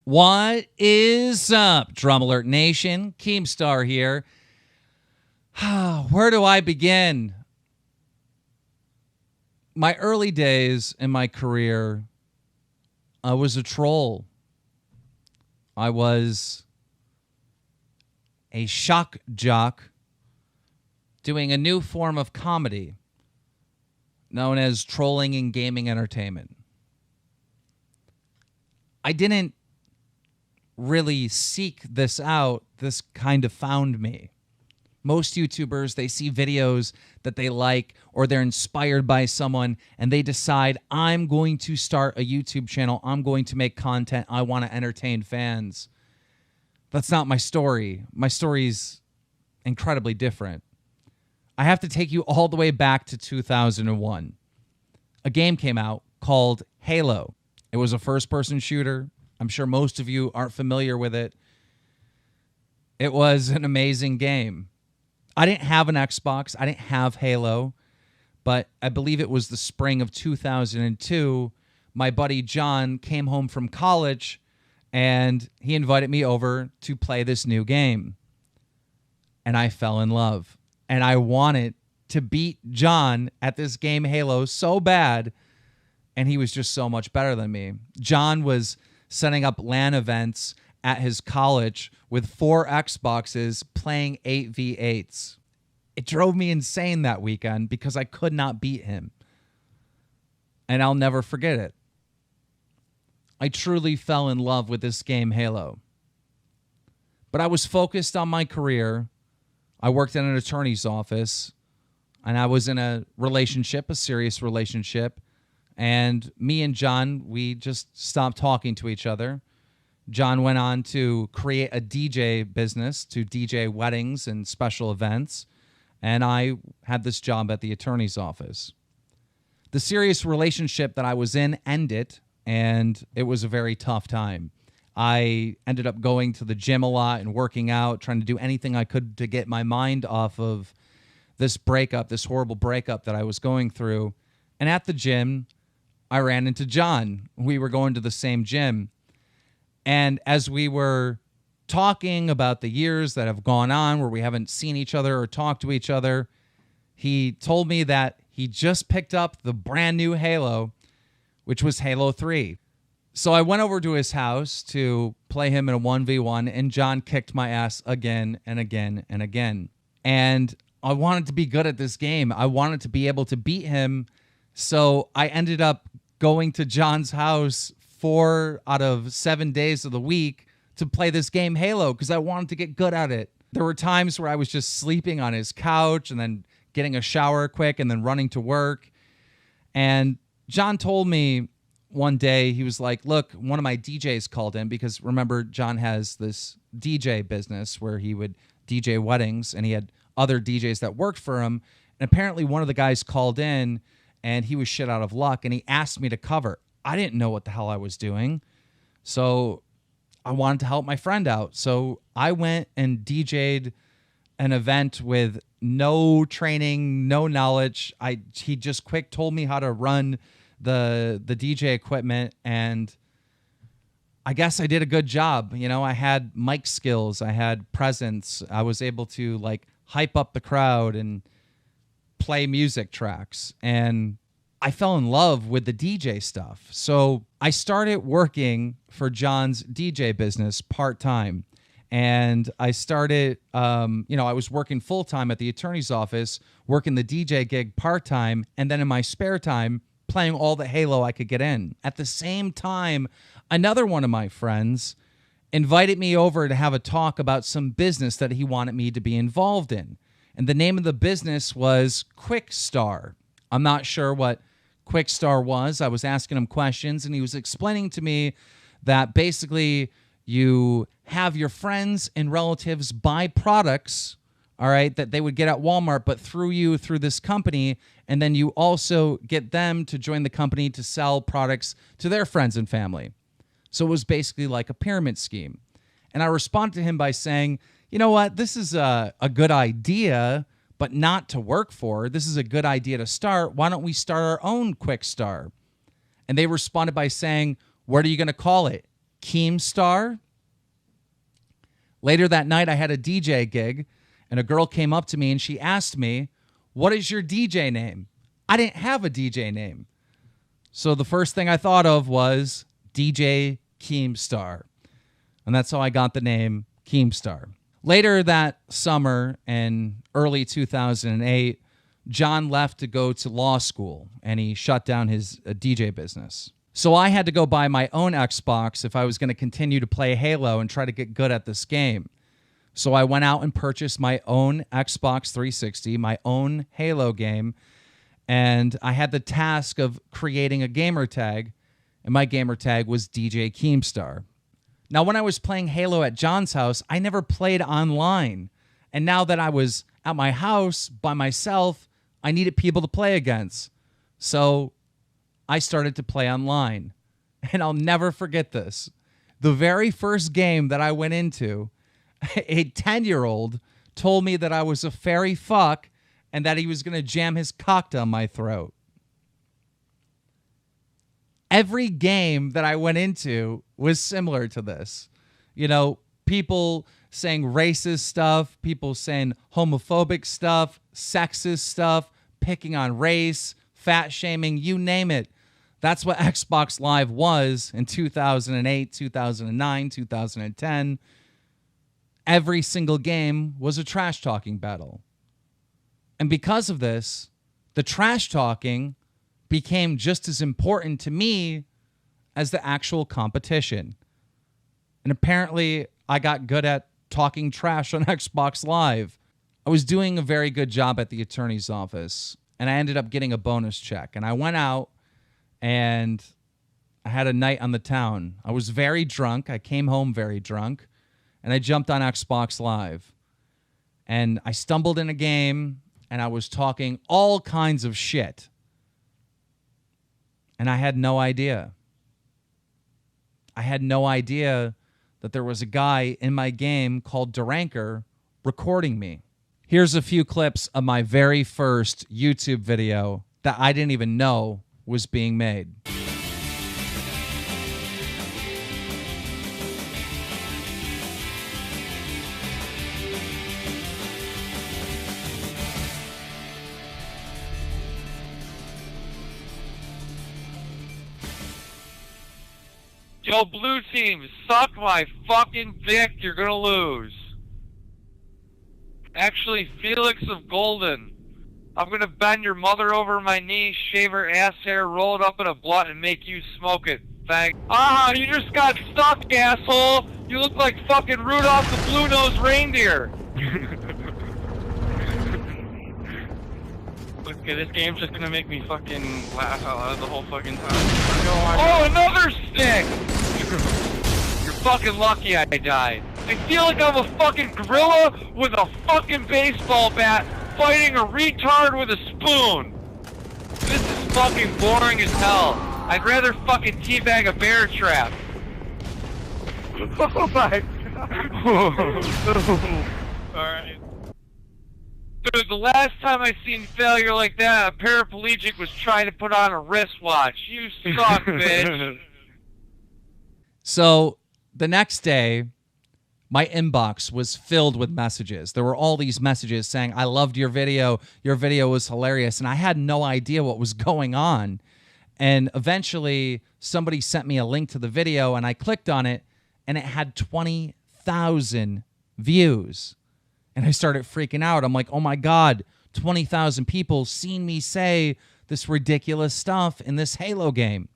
What is up, Drum Alert Nation? Keemstar here. Where do I begin? My early days in my career, I was a troll. I was a shock jock doing a new form of comedy known as trolling and gaming entertainment. I didn't really seek this out. This kind of found me. Most YouTubers, they see videos that they like or they're inspired by someone and they decide, I'm going to start a YouTube channel. I'm going to make content. I want to entertain fans. That's not my story. My story's incredibly different. I have to take you all the way back to 2001. A game came out called Halo. It was a first-person shooter. I'm sure most of you aren't familiar with it. It was an amazing game. I didn't have an Xbox. I didn't have Halo. But I believe it was the spring of 2002. My buddy John came home from college, and he invited me over to play this new game. And I fell in love. And I wanted to beat John at this game Halo so bad, and he was just so much better than me. John was setting up LAN events at his college with 4 Xboxes playing 8v8s. It drove me insane that weekend because I could not beat him. And I'll never forget it. I truly fell in love with this game Halo. But I was focused on my career. I worked in an attorney's office, and I was in a relationship, a serious relationship. And me and John, we just stopped talking to each other. John went on to create a DJ business, to DJ weddings and special events. And I had this job at the attorney's office. The serious relationship that I was in ended, and it was a very tough time. I ended up going to the gym a lot and working out, trying to do anything I could to get my mind off of this breakup, this horrible breakup that I was going through. And at the gym, I ran into John. We were going to the same gym. And as we were talking about the years that have gone on where we haven't seen each other or talked to each other, he told me that he just picked up the brand new Halo, which was Halo 3. So I went over to his house to play him in a 1v1, and John kicked my ass again and again and again. And I wanted to be good at this game. I wanted to be able to beat him. So I ended up going to John's house 4 out of 7 days of the week to play this game Halo because I wanted to get good at it. There were times where I was just sleeping on his couch and then getting a shower quick and then running to work. And John told me one day, he was like, look, one of my DJs called in because remember, John has this DJ business where he would DJ weddings and he had other DJs that worked for him. And apparently one of the guys called in and he was shit out of luck and he asked me to cover. I didn't know what the hell I was doing. So I wanted to help my friend out. So I went and DJ'd an event with no training, no knowledge. He just quick told me how to run the DJ equipment, and I guess I did a good job. You know, I had mic skills, I had presence. I was able to like hype up the crowd and play music tracks, and I fell in love with the DJ stuff. So I started working for John's DJ business part-time. And I started, I was working full-time at the attorney's office, working the DJ gig part-time, and then in my spare time, playing all the Halo I could get in. At the same time, another one of my friends invited me over to have a talk about some business that he wanted me to be involved in. And the name of the business was Keemstar. I'm not sure what Keemstar was. I was asking him questions, and he was explaining to me that basically you have your friends and relatives buy products, all right, that they would get at Walmart, but through this company, and then you also get them to join the company to sell products to their friends and family. So it was basically like a pyramid scheme. And I responded to him by saying, you know what, this is a good idea, but not to work for. This is a good idea to start. Why don't we start our own Keemstar? And they responded by saying, what are you going to call it? Keemstar. Later that night, I had a DJ gig, and a girl came up to me and she asked me, "What is your DJ name?" I didn't have a DJ name. So the first thing I thought of was DJ Keemstar. And that's how I got the name Keemstar. Later that summer in early 2008, John left to go to law school, and he shut down his DJ business. So I had to go buy my own Xbox if I was going to continue to play Halo and try to get good at this game. So I went out and purchased my own Xbox 360, my own Halo game, and I had the task of creating a gamer tag, and my gamer tag was DJ Keemstar. Now, when I was playing Halo at John's house, I never played online. And now that I was at my house by myself, I needed people to play against. So I started to play online. And I'll never forget this. The very first game that I went into, a 10-year-old told me that I was a fairy fuck and that he was going to jam his cock down my throat. Every game that I went into was similar to this. You know, people saying racist stuff, people saying homophobic stuff, sexist stuff, picking on race, fat shaming, you name it. That's what Xbox Live was in 2008, 2009, 2010. Every single game was a trash talking battle. And because of this, the trash talking became just as important to me as the actual competition. And apparently, I got good at talking trash on Xbox Live. I was doing a very good job at the attorney's office, and I ended up getting a bonus check. And I went out, and I had a night on the town. I was very drunk. I came home very drunk, and I jumped on Xbox Live. And I stumbled in a game, and I was talking all kinds of shit. And I had no idea. I had no idea that there was a guy in my game called Duranker recording me. Here's a few clips of my very first YouTube video that I didn't even know was being made. Yo, blue team, suck my fucking dick, you're gonna lose. Actually, Felix of Golden, I'm gonna bend your mother over my knee, shave her ass hair, roll it up in a blunt, and make you smoke it. Thanks. Ah, you just got stuck, asshole! You look like fucking Rudolph the Blue-Nosed Reindeer! Okay, this game's just gonna make me fucking laugh out loud the whole fucking time. Oh, another stick! You're fucking lucky I died. I feel like I'm a fucking gorilla with a fucking baseball bat fighting a retard with a spoon. This is fucking boring as hell. I'd rather fucking teabag a bear trap. Oh my god. Alright. Dude, the last time I seen failure like that, a paraplegic was trying to put on a wristwatch. You suck, bitch. So the next day, my inbox was filled with messages. There were all these messages saying, "I loved your video. Your video was hilarious." And I had no idea what was going on. And eventually, somebody sent me a link to the video, and I clicked on it, and it had 20,000 views. And I started freaking out. I'm like, oh my God, 20,000 people seen me say this ridiculous stuff in this Halo game.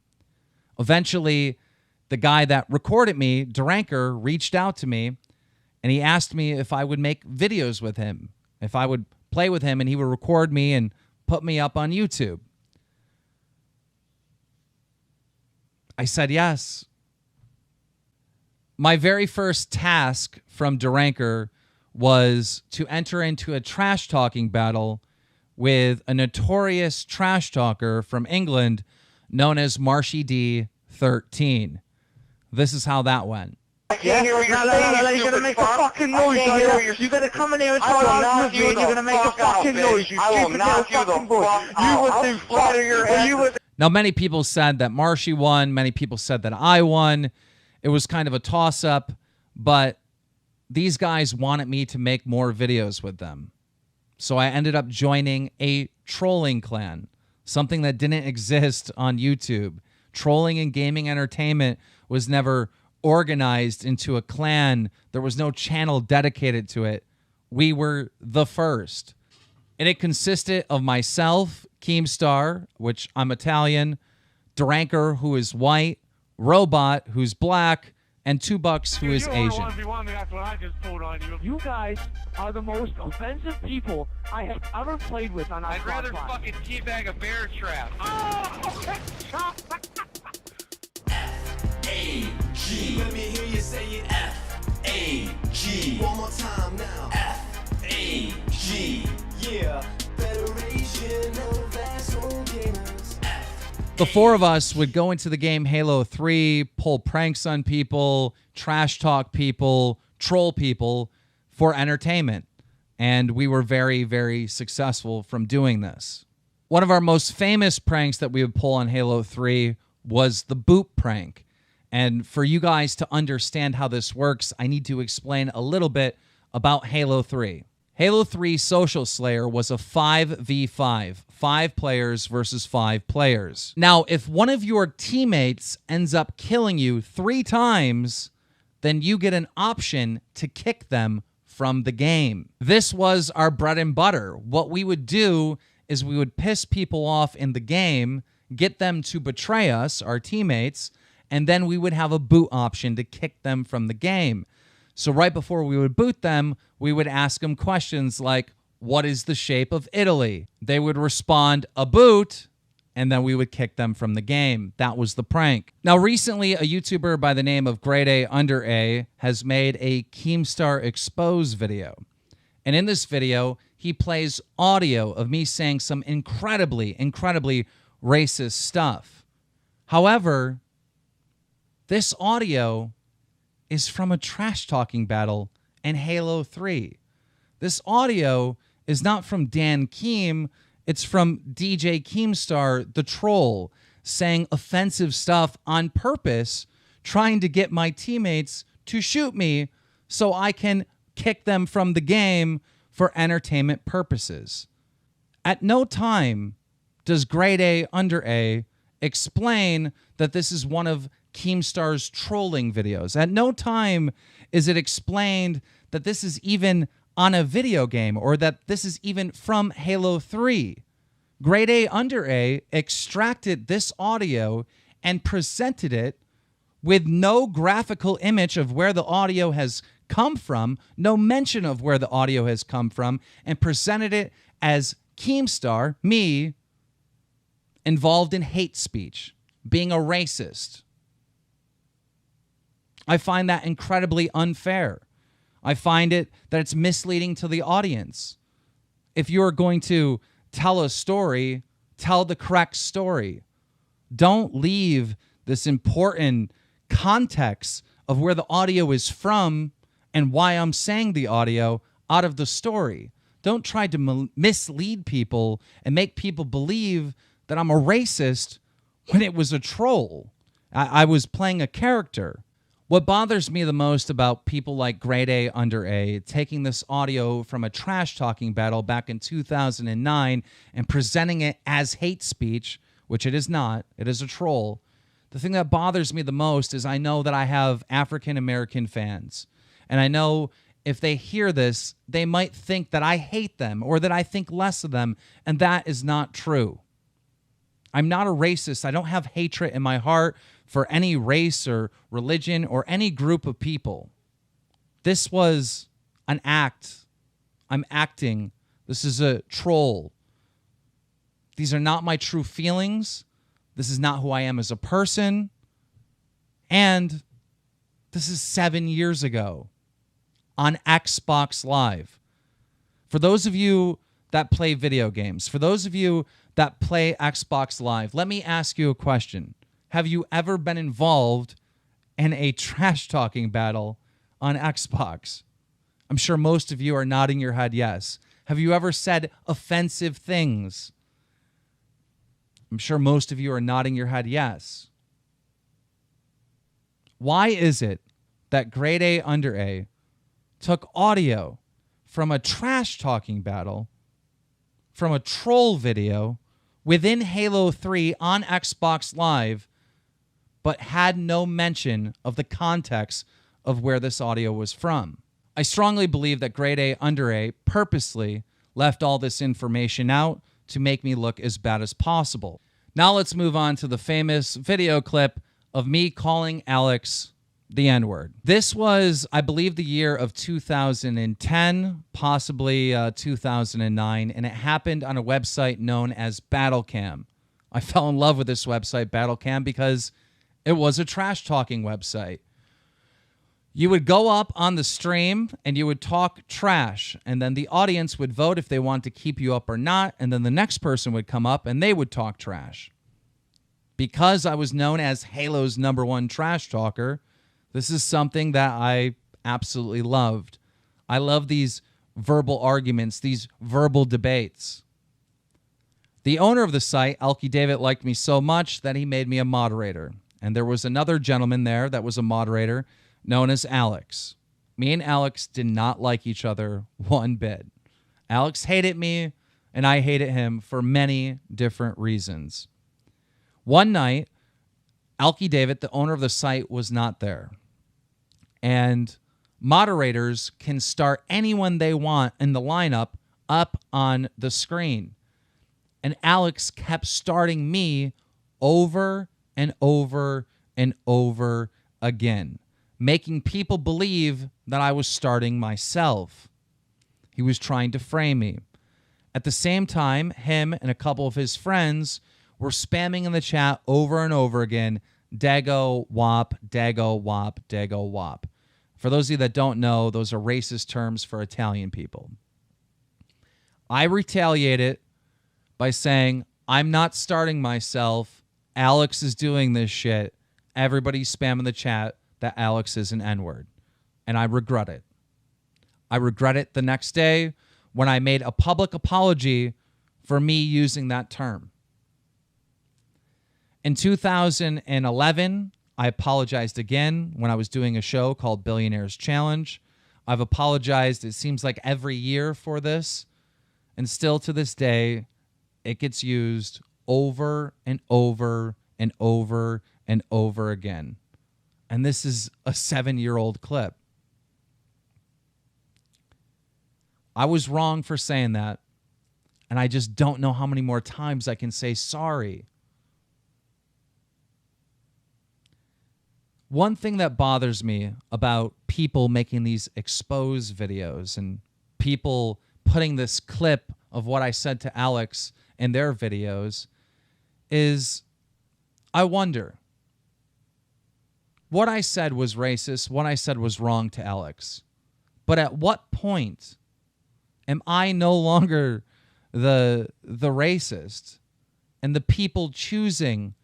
Eventually, the guy that recorded me, Duranker, reached out to me, and he asked me if I would make videos with him, if I would play with him, and he would record me and put me up on YouTube. I said yes. My very first task from Duranker was to enter into a trash-talking battle with a notorious trash talker from England known as Marshy D13. This is how that went. I can't hear what you're saying, you're gonna make a fucking noise, you're gonna come in here and talk with me, and you're gonna make a fucking noise, you stupid little fucking boy. You would think flat of your head. Now, many people said that Marshy won. Many people said that I won. It It was kind of a toss-up, but these guys wanted me to make more videos with them. So I ended up joining a trolling clan, something that didn't exist on YouTube. Trolling and gaming entertainment was never organized into a clan. There was no channel dedicated to it. We were the first. And it consisted of myself, Keemstar, which I'm Italian, Dranker, who is white, Robot, who's black, and 2 Bucks, who is Asian. That's what I just pulled on you. You guys are the most offensive people I have ever played with on I'd rather fucking teabag a bear trap. F-A-G. Let me hear you say it. F-A-G. One more time now. F-A-G. Yeah. Federation of Asshole Gamers. The 4 of us would go into the game Halo 3, pull pranks on people, trash talk people, troll people for entertainment. And we were very, very successful from doing this. One of our most famous pranks that we would pull on Halo 3 was the boot prank. And for you guys to understand how this works, I need to explain a little bit about Halo 3. Halo 3 Social Slayer was a 5v5, 5 players versus 5 players. Now, if one of your teammates ends up killing you 3 times, then you get an option to kick them from the game. This was our bread and butter. What we would do is we would piss people off in the game, get them to betray us, our teammates, and then we would have a boot option to kick them from the game. So right before we would boot them, we would ask them questions like, what is the shape of Italy? They would respond, a boot, and then we would kick them from the game. That was the prank. Now, recently, a YouTuber by the name of Grade A Under A has made a Keemstar Expose video. And in this video, he plays audio of me saying some incredibly racist stuff. However, this audio is from a trash-talking battle in Halo 3. This audio is not from Dan Keem, it's from DJ Keemstar, the troll, saying offensive stuff on purpose, trying to get my teammates to shoot me so I can kick them from the game for entertainment purposes. At no time does Grade A Under A explain that this is one of Keemstar's trolling videos. At no time is it explained that this is even on a video game or that this is even from Halo 3. Grade A Under A extracted this audio and presented it with no graphical image of where the audio has come from, no mention of where the audio has come from, and presented it as Keemstar, me, involved in hate speech, being a racist. I find that incredibly unfair. I find it that it's misleading to the audience. If you're going to tell a story, tell the correct story. Don't leave this important context of where the audio is from and why I'm saying the audio out of the story. Don't try to mislead people and make people believe that I'm a racist when it was a troll. I was playing a character. What bothers me the most about people like Grade A Under A taking this audio from a trash-talking battle back in 2009 and presenting it as hate speech, which it is not, it is a troll. The thing that bothers me the most is I know that I have African-American fans. And I know if they hear this, they might think that I hate them or that I think less of them, and that is not true. I'm not a racist. I don't have hatred in my heart for any race or religion or any group of people. This was an act. I'm acting. This is a troll. These are not my true feelings. This is not who I am as a person. And this is 7 years ago on Xbox Live. For those of you that play video games, for those of you that play Xbox Live, let me ask you a question. Have you ever been involved in a trash-talking battle on Xbox? I'm sure most of you are nodding your head yes. Have you ever said offensive things? I'm sure most of you are nodding your head yes. Why is it that Grade A Under A took audio from a trash talking battle, from a troll video within Halo 3 on Xbox Live, but had no mention of the context of where this audio was from? I strongly believe that Grade A Under A purposely left all this information out to make me look as bad as possible. Now let's move on to the famous video clip of me calling Alex the N-word. This was, I believe, the year of 2010, possibly 2009, and it happened on a website known as Battlecam. I fell in love with this website, Battlecam, because it was a trash-talking website. You would go up on the stream and you would talk trash, and then the audience would vote if they want to keep you up or not, and then the next person would come up and they would talk trash. Because I was known as Halo's #1 trash talker, this is something that I absolutely loved. I love these verbal arguments, these verbal debates. The owner of the site, Alki David, liked me so much that he made me a moderator. And there was another gentleman there that was a moderator known as Alex. Me and Alex did not like each other one bit. Alex hated me, and I hated him for many different reasons. One night, Alki David, the owner of the site, was not there. And moderators can start anyone they want in the lineup up on the screen. And Alex kept starting me over and over and over again, making people believe that I was starting myself. He was trying to frame me. At the same time, him and a couple of his friends were spamming in the chat over and over again, Dago Wop, Dago Wop, Dago Wop. For those of you that don't know, those are racist terms for Italian people. I retaliated by saying, I'm not starting myself. Alex is doing this shit. Everybody's spamming the chat that Alex is an N-word. And I regret it. I regret it the next day when I made a public apology for me using that term. In 2011, I apologized again when I was doing a show called Billionaires Challenge. I've apologized, it seems like every year for this. And still to this day, it gets used over and over and over and over again. And this is a 7-year-old clip. I was wrong for saying that. And I just don't know how many more times I can say sorry. One thing that bothers me about people making these expose videos and people putting this clip of what I said to Alex in their videos is I wonder, what I said was racist, what I said was wrong to Alex. But at what point am I no longer the racist and the people choosing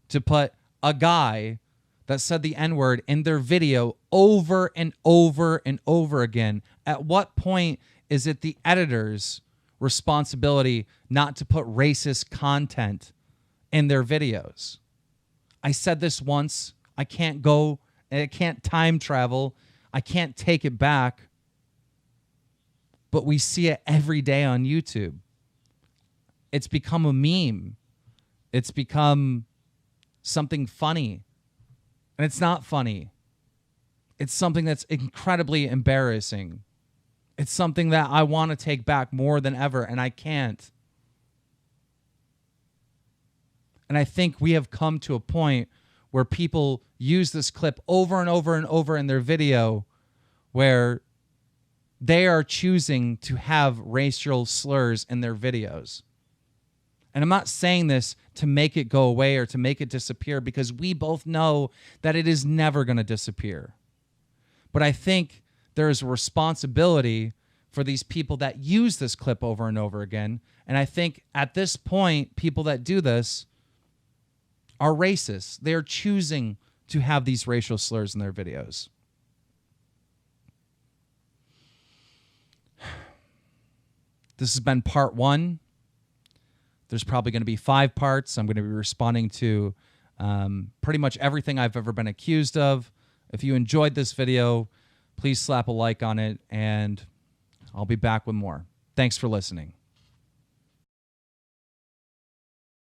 to put a guy that said the N-word in their video over and over and over again? At what point is it the editor's responsibility not to put racist content in their videos? I said this once. I can't go, I can't time travel. I can't take it back. But we see it every day on YouTube. It's become a meme. It's become something funny. And it's not funny. It's something that's incredibly embarrassing. It's something that I want to take back more than ever, and I can't. And I think we have come to a point where people use this clip over and over and over in their video where they are choosing to have racial slurs in their videos. And I'm not saying this to make it go away or to make it disappear, because we both know that it is never going to disappear. But I think there is a responsibility for these people that use this clip over and over again. And I think at this point, people that do this are racist. They are choosing to have these racial slurs in their videos. This has been part 1. There's probably going to be 5 parts. I'm going to be responding to pretty much everything I've ever been accused of. If you enjoyed this video, please slap a like on it, and I'll be back with more. Thanks for listening.